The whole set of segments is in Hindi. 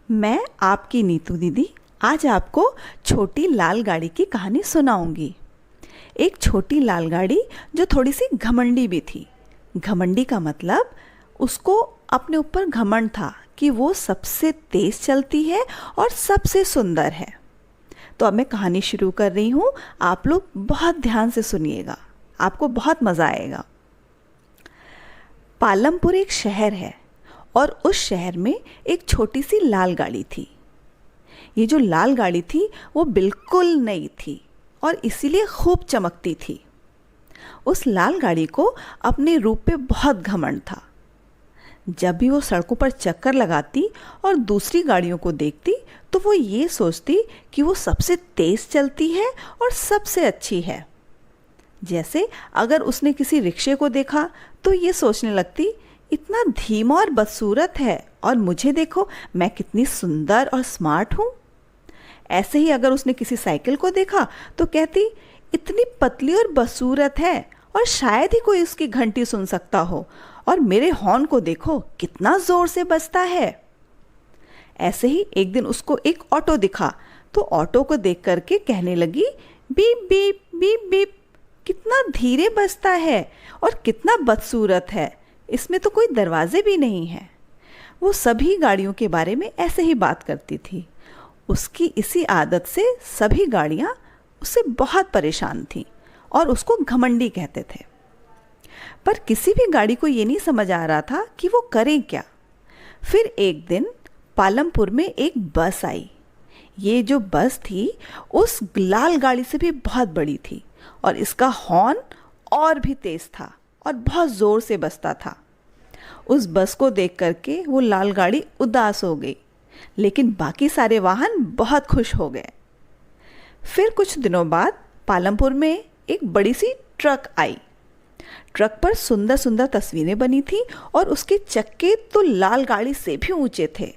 मैं आपकी नीतू दीदी आज आपको छोटी लाल गाड़ी की कहानी सुनाऊंगी। एक छोटी लाल गाड़ी जो थोड़ी सी घमंडी भी थी। घमंडी का मतलब उसको अपने ऊपर घमंड था कि वो सबसे तेज चलती है और सबसे सुंदर है। तो अब मैं कहानी शुरू कर रही हूँ, आप लोग बहुत ध्यान से सुनिएगा, आपको बहुत मज़ा आएगा। पालमपुर एक शहर है और उस शहर में एक छोटी सी लाल गाड़ी थी। ये जो लाल गाड़ी थी वो बिल्कुल नई थी और इसीलिए खूब चमकती थी। उस लाल गाड़ी को अपने रूप पे बहुत घमंड था। जब भी वो सड़कों पर चक्कर लगाती और दूसरी गाड़ियों को देखती तो वो ये सोचती कि वो सबसे तेज चलती है और सबसे अच्छी है। जैसे अगर उसने किसी रिक्शे को देखा तो ये सोचने लगती, इतना धीमा और बदसूरत है और मुझे देखो, मैं कितनी सुंदर और स्मार्ट हूँ। ऐसे ही अगर उसने किसी साइकिल को देखा तो कहती, इतनी पतली और बदसूरत है और शायद ही कोई उसकी घंटी सुन सकता हो, और मेरे हॉर्न को देखो कितना जोर से बजता है। ऐसे ही एक दिन उसको एक ऑटो दिखा तो ऑटो को देख करके कहने लगी, बीप बीप बीप बीप, कितना धीरे बजता है और कितना बदसूरत है, इसमें तो कोई दरवाजे भी नहीं हैं। वो सभी गाड़ियों के बारे में ऐसे ही बात करती थी। उसकी इसी आदत से सभी गाड़ियाँ उससे बहुत परेशान थीं और उसको घमंडी कहते थे। पर किसी भी गाड़ी को ये नहीं समझ आ रहा था कि वो करें क्या। फिर एक दिन पालमपुर में एक बस आई। ये जो बस थी उस लाल गाड़ी से भी बहुत बड़ी थी और इसका हॉर्न और भी तेज था और बहुत ज़ोर से बजता था। उस बस को देख करके वो लाल गाड़ी उदास हो गई, लेकिन बाकी सारे वाहन बहुत खुश हो गए। फिर कुछ दिनों बाद पालमपुर में एक बड़ी सी ट्रक आई। ट्रक पर सुंदर सुंदर तस्वीरें बनी थी और उसके चक्के तो लाल गाड़ी से भी ऊंचे थे।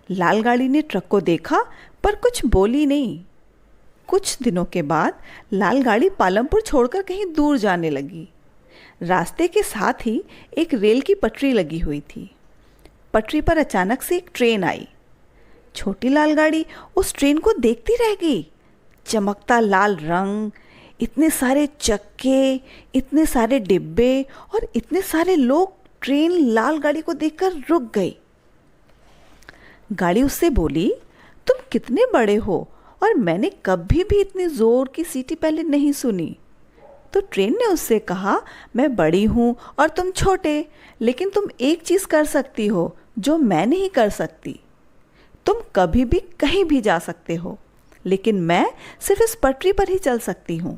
लाल गाड़ी ने ट्रक को देखा पर कुछ बोली नहीं। कुछ दिनों के बाद लाल गाड़ी पालमपुर छोड़कर कहीं दूर जाने लगी। रास्ते के साथ ही एक रेल की पटरी लगी हुई थी। पटरी पर अचानक से एक ट्रेन आई। छोटी लाल गाड़ी उस ट्रेन को देखती रह गई। चमकता लाल रंग, इतने सारे चक्के, इतने सारे डिब्बे और इतने सारे लोग ट्रेन लाल गाड़ी को देखकर रुक गई। गाड़ी उससे बोली, तुम कितने बड़े हो और मैंने कभी भी इतनी जोर की सीटी पहले नहीं सुनी। तो ट्रेन ने उससे कहा, मैं बड़ी हूँ और तुम छोटे, लेकिन तुम एक चीज़ कर सकती हो जो मैं नहीं कर सकती। तुम कभी भी कहीं भी जा सकते हो, लेकिन मैं सिर्फ इस पटरी पर ही चल सकती हूँ।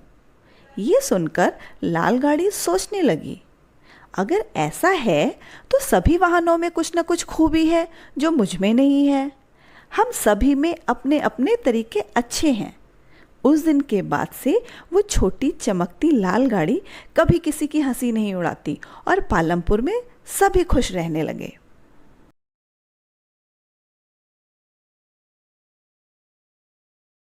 ये सुनकर लाल गाड़ी सोचने लगी, अगर ऐसा है तो सभी वाहनों में कुछ न कुछ खूबी है जो मुझ में नहीं है। हम सभी में अपने अपने तरीके अच्छे हैं। उस दिन के बाद से वो छोटी चमकती लाल गाड़ी कभी किसी की हंसी नहीं उड़ाती और पालमपुर में सभी खुश रहने लगे।